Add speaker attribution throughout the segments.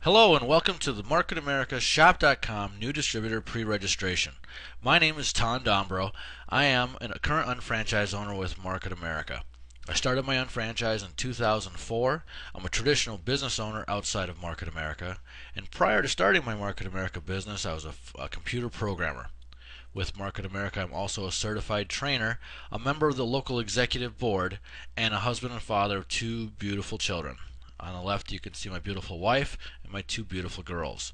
Speaker 1: Hello and welcome to the Market America Shop.com new distributor pre-registration. My name is Thanh Dombroe. I am a current unfranchised owner with Market America. I started my own franchise in 2004. I'm a traditional business owner outside of Market America, and prior to starting my Market America business, I was a computer programmer. With Market America, I'm also a certified trainer, a member of the local executive board, and a husband and father of two beautiful children. On the left, you can see my beautiful wife and my two beautiful girls.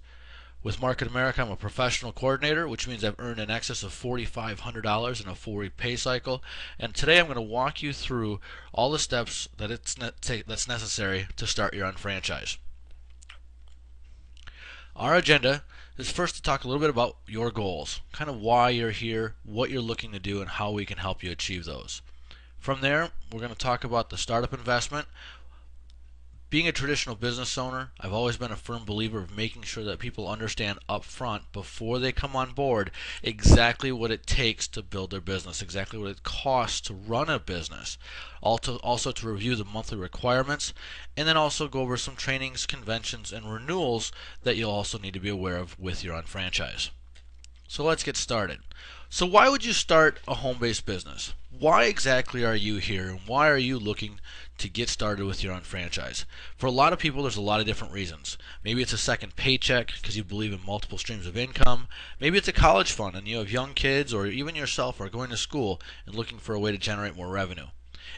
Speaker 1: With Market America, I'm a professional coordinator, which means I've earned in excess of $4,500 in a 4-week pay cycle. And today I'm going to walk you through all the steps that's necessary to start your own franchise. Our agenda is first to talk a little bit about your goals, kind of why you're here, what you're looking to do, and how we can help you achieve those. From there, we're going to talk about the startup investment. Being a traditional business owner, I've always been a firm believer of making sure that people understand up front before they come on board exactly what it takes to build their business, exactly what it costs to run a business. Also to review the monthly requirements, and then also go over some trainings, conventions, and renewals that you'll also need to be aware of with your own franchise. So let's get started. So why would you start a home-based business? Why exactly are you here, and why are you looking to get started with your own franchise? For a lot of people, there's a lot of different reasons. Maybe it's a second paycheck because you believe in multiple streams of income. Maybe it's a college fund and you have young kids, or even yourself are going to school and looking for a way to generate more revenue.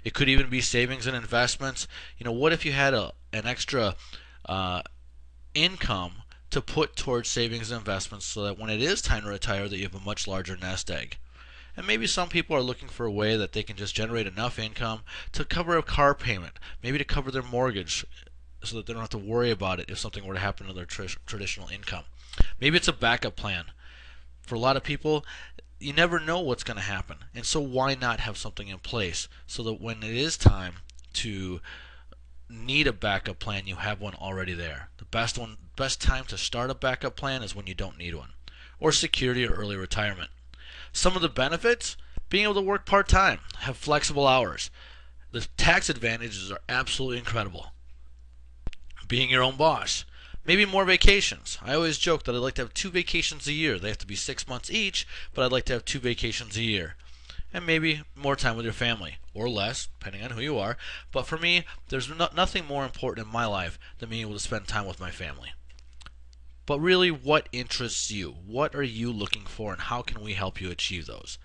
Speaker 1: It could even be savings and investments. What if you had an extra income to put towards savings and investments so that when it is time to retire that you have a much larger nest egg? And maybe some people are looking for a way that they can just generate enough income to cover a car payment, maybe to cover their mortgage so that they don't have to worry about it if something were to happen to their traditional income. Maybe it's a backup plan. For a lot of people, you never know what's going to happen, and so why not have something in place so that when it is time to need a backup plan, you have one already there. The best time to start a backup plan is when you don't need one. Or security or early retirement. Some of the benefits: being able to work part-time, have flexible hours. The tax advantages are absolutely incredible. Being your own boss. Maybe more vacations. I always joke that I'd like to have 2 vacations a year. They have to be 6 months each, but I'd like to have 2 vacations a year. And maybe more time with your family, or less, depending on who you are. But for me, there's nothing more important in my life than being able to spend time with my family. But really, what interests you? What are you looking for, and how can we help you achieve those?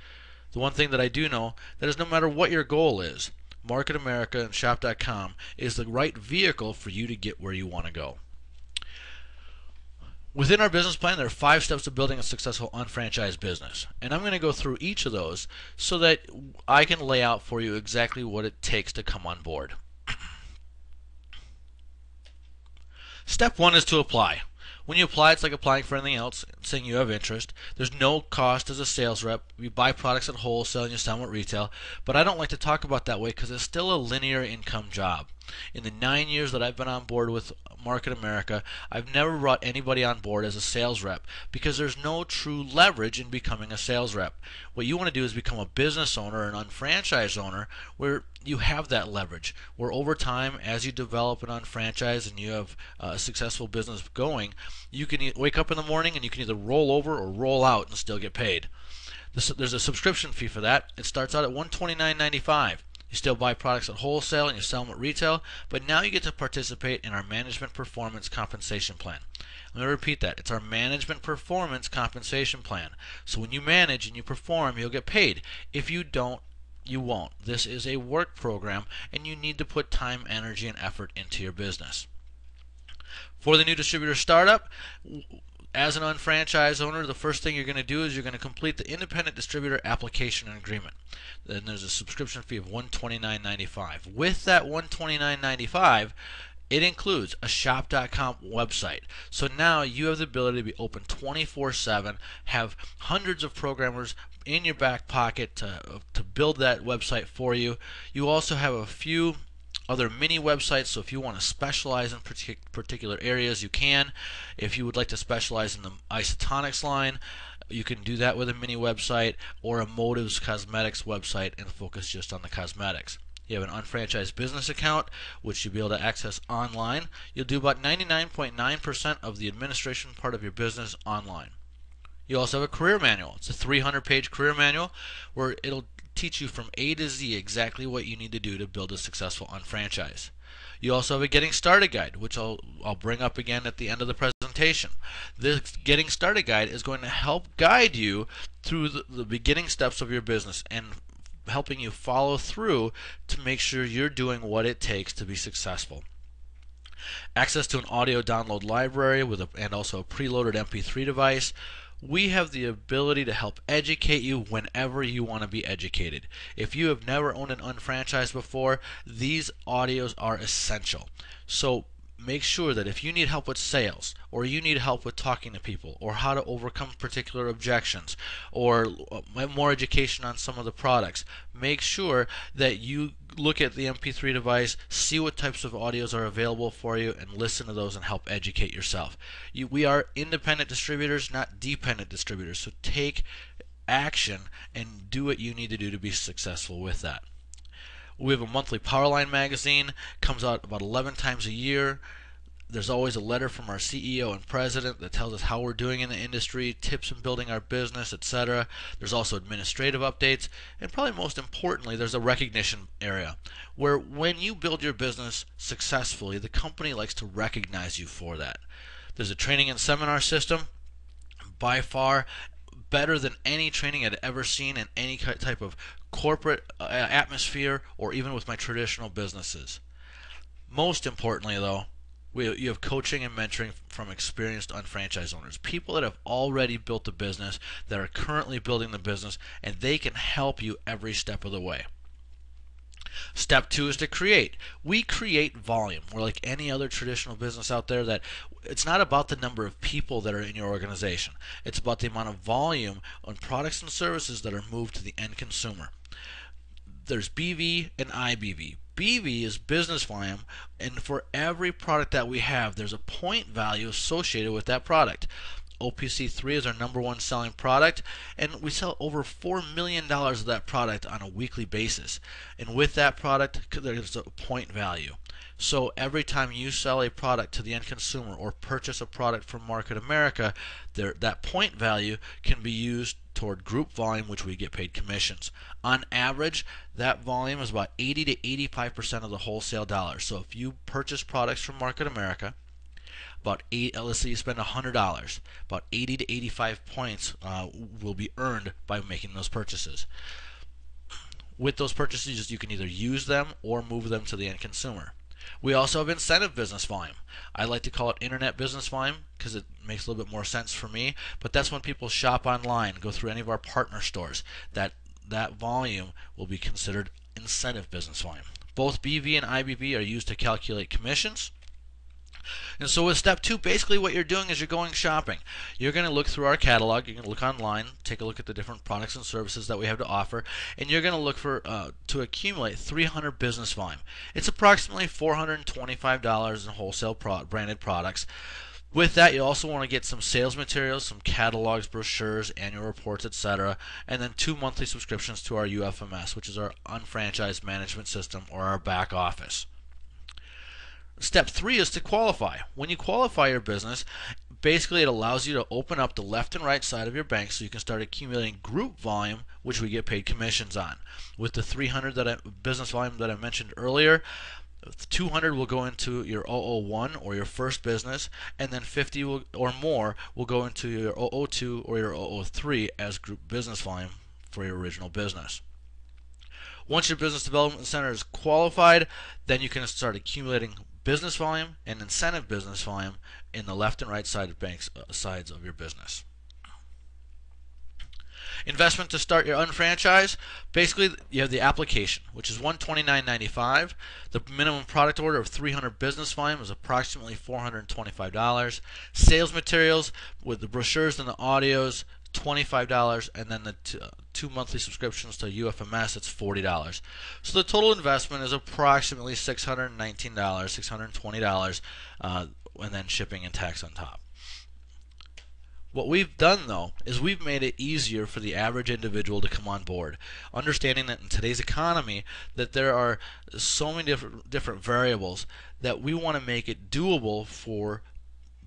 Speaker 1: The one thing that I do know that is no matter what your goal is, Market America and Shop.com is the right vehicle for you to get where you want to go. Within our business plan, there are 5 steps to building a successful unfranchised business. And I'm going to go through each of those so that I can lay out for you exactly what it takes to come on board. Step 1 is to apply. When you apply, it's like applying for anything else, saying you have interest. There's no cost as a sales rep. You buy products at wholesale and you sell them at retail. But I don't like to talk about that way because it's still a linear income job. In the 9 years that I've been on board with Market America, I've never brought anybody on board as a sales rep because there's no true leverage in becoming a sales rep. What you want to do is become a business owner, an unfranchised owner, where you have that leverage, where over time, as you develop an unfranchise and you have a successful business going, you can wake up in the morning and you can either roll over or roll out and still get paid. There's a subscription fee for that. It starts out at $129.95. You still buy products at wholesale and you sell them at retail, but now you get to participate in our management performance compensation plan. Let me repeat that. It's our management performance compensation plan. So when you manage and you perform, you'll get paid. If you don't, you won't. This is a work program, and you need to put time, energy, and effort into your business. For the new distributor startup, as an unfranchised owner, the first thing you're going to do is you're going to complete the independent distributor application and agreement. Then there's a subscription fee of $129.95. With that $129.95, it includes a Shop.com website. So now you have the ability to be open 24/7, have hundreds of programmers in your back pocket to build that website for you. You also have a few other mini websites, so if you want to specialize in particular areas, you can. If you would like to specialize in the isotonics line, you can do that with a mini website, or a Motives Cosmetics website and focus just on the cosmetics. You have an unfranchised business account, which you'll be able to access online. You'll do about 99.9% of the administration part of your business online. You also have a career manual. It's a 300-page career manual where it'll teach you from A to Z exactly what you need to do to build a successful unfranchise. You also have a getting started guide, which I'll bring up again at the end of the presentation. This getting started guide is going to help guide you through the beginning steps of your business and helping you follow through to make sure you're doing what it takes to be successful. Access to an audio download library and also a preloaded MP3 device. We have the ability to help educate you whenever you want to be educated. If you have never owned an unfranchised before, these audios are essential. So make sure that if you need help with sales, or you need help with talking to people, or how to overcome particular objections, or more education on some of the products, make sure that you look at the MP3 device, see what types of audios are available for you, and listen to those and help educate yourself. We are independent distributors, not dependent distributors, so take action and do what you need to do to be successful with that. We have a monthly Powerline magazine, comes out about 11 times a year. There's always a letter from our CEO and president that tells us how we're doing in the industry, tips in building our business, etc. There's also administrative updates, and probably most importantly, there's a recognition area where when you build your business successfully, the company likes to recognize you for that. There's a training and seminar system, by far better than any training I'd ever seen in any type of corporate atmosphere or even with my traditional businesses. Most importantly though, you have coaching and mentoring from experienced unfranchised owners, people that have already built the business, that are currently building the business, and they can help you every step of the way. Step 2 is to create. We create volume. We're like any other traditional business out there that it's not about the number of people that are in your organization. It's about the amount of volume on products and services that are moved to the end consumer. There's BV and IBV. BV is business volume, and for every product that we have, there's a point value associated with that product. OPC3 is our #1 selling product, and we sell over $4 million of that product on a weekly basis. And with that product, there's a point value. So every time you sell a product to the end consumer or purchase a product from Market America, that point value can be used toward group volume, which we get paid commissions. On average, that volume is about 80 to 85% of the wholesale dollars. So if you purchase products from Market America, let's say you spend $100, about 80 to 85 points will be earned by making those purchases. With those purchases, you can either use them or move them to the end consumer. We also have incentive business volume. I like to call it internet business volume because it makes a little bit more sense for me, but that's when people shop online, go through any of our partner stores. That volume will be considered incentive business volume. Both BV and IBV are used to calculate commissions. And so with step 2, basically what you're doing is you're going shopping. You're going to look through our catalog, you're going to look online, take a look at the different products and services that we have to offer, and you're going to look for to accumulate 300 business volume. It's approximately $425 in wholesale branded products. With that, you also want to get some sales materials, some catalogs, brochures, annual reports, etc., and then 2 monthly subscriptions to our UFMS, which is our unfranchised management system or our back office. Step 3 is to qualify. When you qualify your business, basically it allows you to open up the left and right side of your bank so you can start accumulating group volume, which we get paid commissions on. With the 300 business volume that I mentioned earlier, 200 will go into your 001 or your first business, and then 50 or more will go into your 002 or your 003 as group business volume for your original business. Once your business development center is qualified, then you can start accumulating business volume and incentive business volume in the left and right side of sides of your business. Investment to start your unfranchise. Basically, you have the application, which is $129.95. The minimum product order of 300 business volume is approximately $425. Sales materials with the brochures and the audios, $25, and then the 2 monthly subscriptions to UFMS, it's $40. So the total investment is approximately $619, $620, and then shipping and tax on top. What we've done, though, is we've made it easier for the average individual to come on board, understanding that in today's economy that there are so many different variables that we want to make it doable for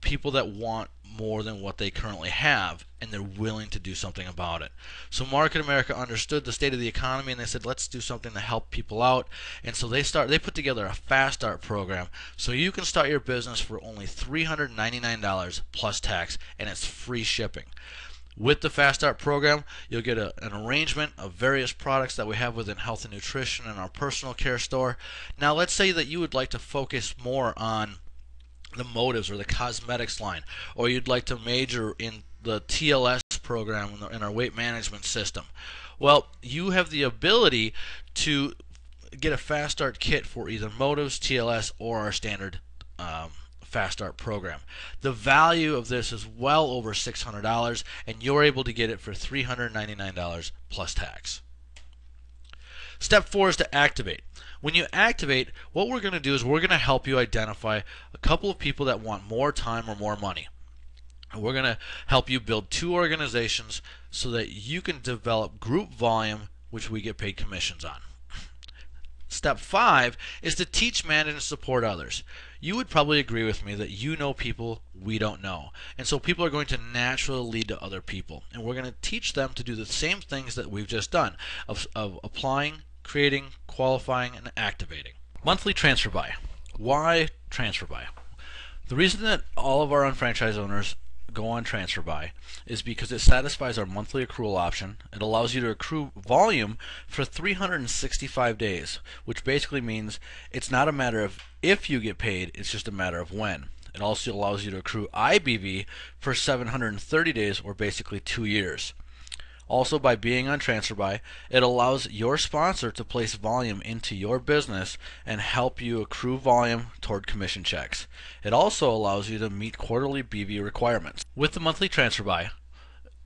Speaker 1: people that want more than what they currently have, and they're willing to do something about it. So Market America understood the state of the economy, and they said, let's do something to help people out. And so they put together a fast start program, so you can start your business for only $399 plus tax, and it's free shipping. With the Fast Start program, you'll get an arrangement of various products that we have within health and nutrition and our personal care store. Now, let's say that you would like to focus more on the motives or the cosmetics line, or you'd like to major in the TLS program in our weight management system. Well, you have the ability to get a Fast Start kit for either motives, TLS, or our standard Fast Start program. The value of this is well over $600, and you're able to get it for $399 plus tax. Step 4 is to activate. When you activate, what we're going to do is we're going to help you identify a couple of people that want more time or more money. And we're going to help you build 2 organizations so that you can develop group volume, which we get paid commissions on. Step 5 is to teach, manage, and support others. You would probably agree with me that you know people we don't know. And so people are going to naturally lead to other people. And we're going to teach them to do the same things that we've just done of applying, creating, qualifying, and activating. Monthly transfer buy. Why transfer buy? The reason that all of our unfranchised owners go on transfer buy is because it satisfies our monthly accrual option. It allows you to accrue volume for 365 days, which basically means it's not a matter of if you get paid, it's just a matter of when. It also allows you to accrue IBV for 730 days, or basically 2 years. Also, by being on transfer buy, it allows your sponsor to place volume into your business and help you accrue volume toward commission checks. It also allows you to meet quarterly BV requirements. With the monthly transfer buy,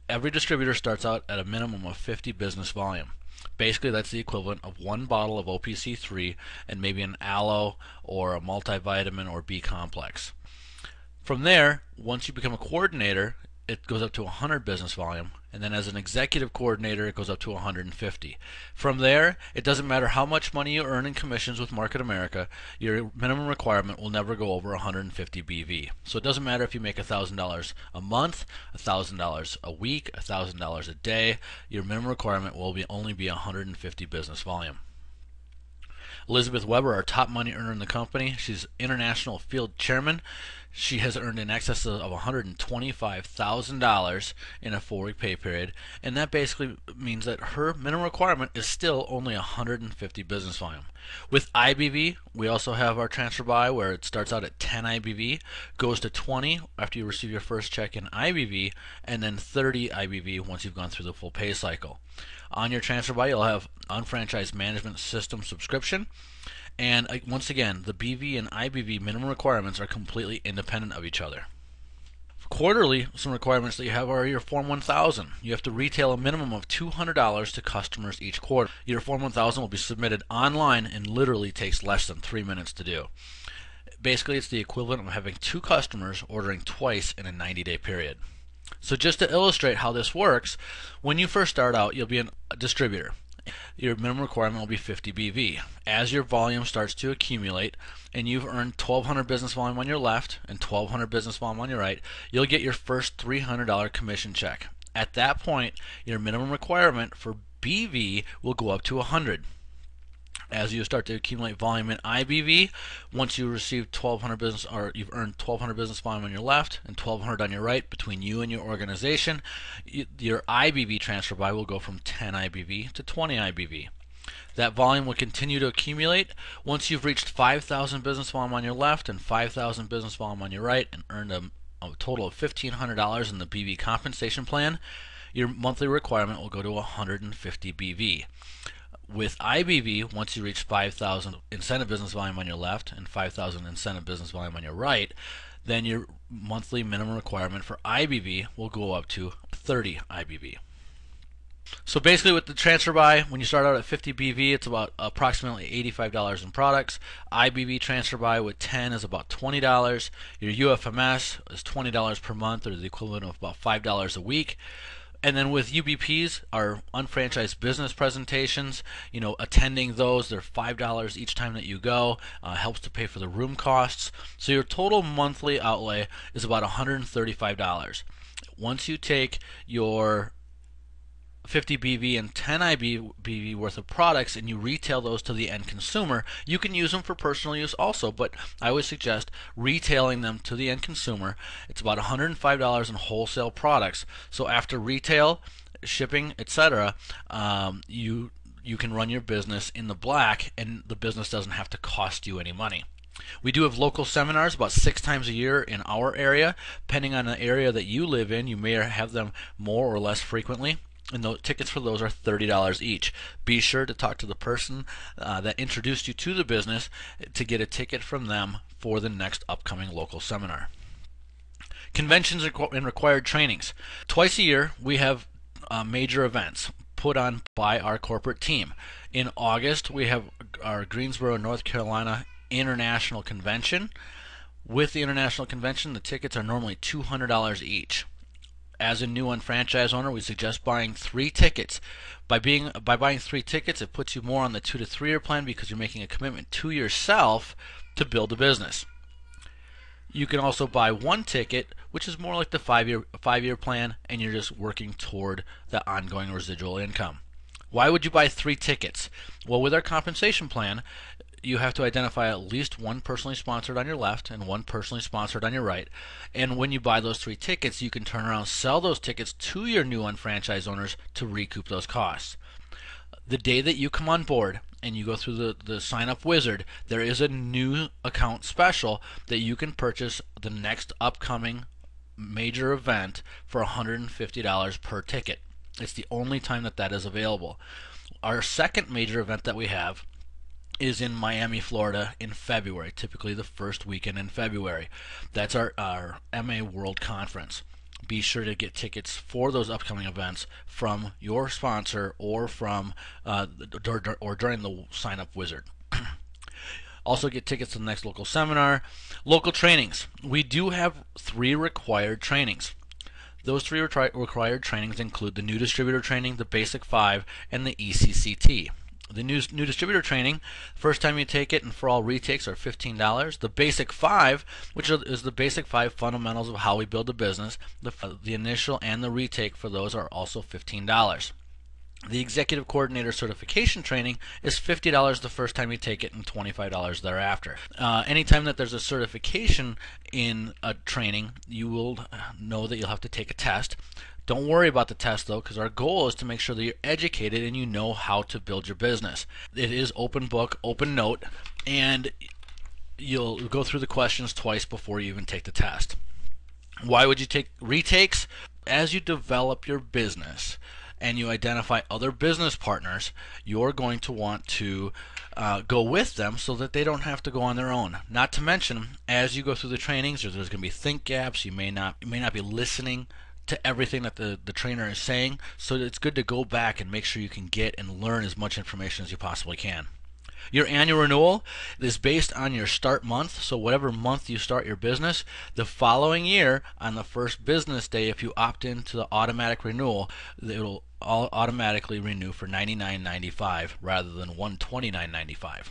Speaker 1: every distributor starts out at a minimum of 50 business volume. Basically, that's the equivalent of 1 bottle of OPC3 and maybe an aloe or a multivitamin or B complex. From there, once you become a coordinator, it goes up to 100 business volume, and then as an executive coordinator it goes up to 150. From there, it doesn't matter how much money you earn in commissions with Market America, your minimum requirement will never go over 150 BV. So it doesn't matter if you make $1,000 a month, $1,000 a week, $1,000 a day, your minimum requirement will only be 150 business volume. Elizabeth Weber, our top money earner in the company, she's international field chairman. She has earned in excess of $125,000 in a 4-week pay period, and that basically means that her minimum requirement is still only 150 business volume. With IBV, we also have our transfer buy where it starts out at 10 IBV, goes to 20 after you receive your first check in IBV, and then 30 IBV once you've gone through the full pay cycle. On your transfer buy, you'll have unfranchised management system subscription. And once again, the BV and IBV minimum requirements are completely independent of each other. Quarterly, some requirements that you have are your Form 1000. You have to retail a minimum of $200 to customers each quarter. Your Form 1000 will be submitted online and literally takes less than 3 minutes to do. Basically, it's the equivalent of having 2 customers ordering twice in a 90-day period. So just to illustrate how this works, when you first start out, you'll be a distributor. Your minimum requirement will be 50 BV. As your volume starts to accumulate and you've earned 1,200 business volume on your left and 1,200 business volume on your right, you'll get your first $300 commission check. At that point, your minimum requirement for BV will go up to 100. As you start to accumulate volume in IBV, once you receive 1,200 business, or you've earned 1,200 business volume on your left and 1,200 on your right between you and your organization, your IBV transfer buy will go from 10 IBV to 20 IBV. That volume will continue to accumulate. Once you've reached 5,000 business volume on your left and 5,000 business volume on your right and earned a total of $1,500 in the BV compensation plan, your monthly requirement will go to 150 BV. With IBV, once you reach 5,000 incentive business volume on your left and 5,000 incentive business volume on your right, then your monthly minimum requirement for IBV will go up to 30 IBV. So basically with the transfer buy, when you start out at 50 BV, it's about approximately $85 in products. IBV transfer buy with 10 is about $20. Your UFMS is $20 per month, or the equivalent of about $5 a week. And then with UBPs, our unfranchised business presentations, attending those, they're $5 each time that you go. Helps to pay for the room costs. So your total monthly outlay is about $135. Once you take your 50 BV and 10 IBV worth of products and you retail those to the end consumer, you can use them for personal use also, but I always suggest retailing them to the end consumer. It's about $105 in wholesale products. So after retail, shipping, etc., you can run your business in the black, and the business doesn't have to cost you any money. We do have local seminars about 6 times a year in our area. Depending on the area that you live in, you may have them more or less frequently. And the tickets for those are $30 each. Be sure to talk to the person that introduced you to the business to get a ticket from them for the next upcoming local seminar. Conventions and required trainings. Twice a year we have major events put on by our corporate team. In August we have our Greensboro, North Carolina International Convention. With the International Convention, the tickets are normally $200 each. As a new unfranchised owner, we suggest buying 3 tickets. By buying 3 tickets, it puts you more on the 2 to 3 year plan because you're making a commitment to yourself to build a business. You can also buy 1 ticket, which is more like the 5-year plan, and you're just working toward the ongoing residual income. Why would you buy 3 tickets? Well, with our compensation plan, you have to identify at least 1 personally sponsored on your left and 1 personally sponsored on your right. And when you buy those 3 tickets, you can turn around and sell those tickets to your new unfranchised owners to recoup those costs. The day that you come on board and you go through the sign-up wizard, there is a new account special that you can purchase the next upcoming major event for $150 per ticket. It's the only time that is available. Our second major event that we have is in Miami, Florida in February, typically the first weekend in February. That's our MA World Conference. Be sure to get tickets for those upcoming events from your sponsor or from or during the sign-up wizard. Also get tickets to the next local seminar. Local trainings. We do have 3 required trainings. Those 3 required trainings include the new distributor training, the basic 5, and the ECCT. The new distributor training, first time you take it and for all retakes, are $15. The basic 5, which is the basic 5 fundamentals of how we build a business, the initial and the retake for those are also $15. The executive coordinator certification training is $50 the first time you take it and $25 thereafter. Anytime that there's a certification in a training, you will know that you'll have to take a test. Don't worry about the test though, because our goal is to make sure that you're educated and you know how to build your business. It is open book, open note, and you'll go through the questions twice before you even take the test. Why would you take retakes? As you develop your business and you identify other business partners, you're going to want to go with them so that they don't have to go on their own. Not to mention, as you go through the trainings, there's going to be think gaps. You may not be listening to everything that the trainer is saying, so it's good to go back and make sure you can get and learn as much information as you possibly can. Your annual renewal is based on your start month, so whatever month you start your business, the following year on the first business day, if you opt into the automatic renewal, it'll automatically renew for $99.95 rather than $129.95.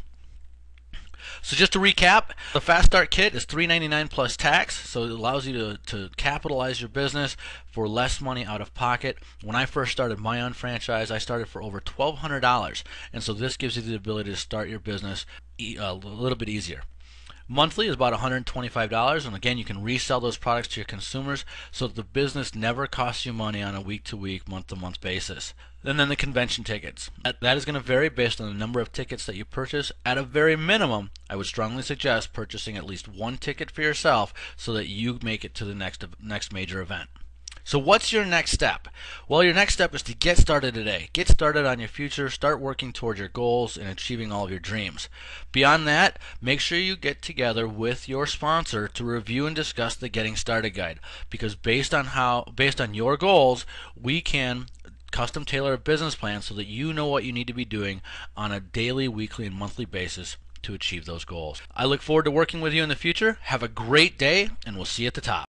Speaker 1: So just to recap, the Fast Start Kit is $399 plus tax, so it allows you to capitalize your business for less money out of pocket. When I first started my own franchise, I started for over $1,200, and so this gives you the ability to start your business a little bit easier. Monthly is about $125, and again, you can resell those products to your consumers so that the business never costs you money on a week-to-week, month-to-month basis. And then the convention tickets. That is going to vary based on the number of tickets that you purchase. At a very minimum, I would strongly suggest purchasing at least 1 ticket for yourself so that you make it to the next major event. So what's your next step? Well, your next step is to get started today. Get started on your future. Start working towards your goals and achieving all of your dreams. Beyond that, make sure you get together with your sponsor to review and discuss the Getting Started Guide, because based on your goals, we can custom tailor a business plan so that you know what you need to be doing on a daily, weekly, and monthly basis to achieve those goals. I look forward to working with you in the future. Have a great day, and we'll see you at the top.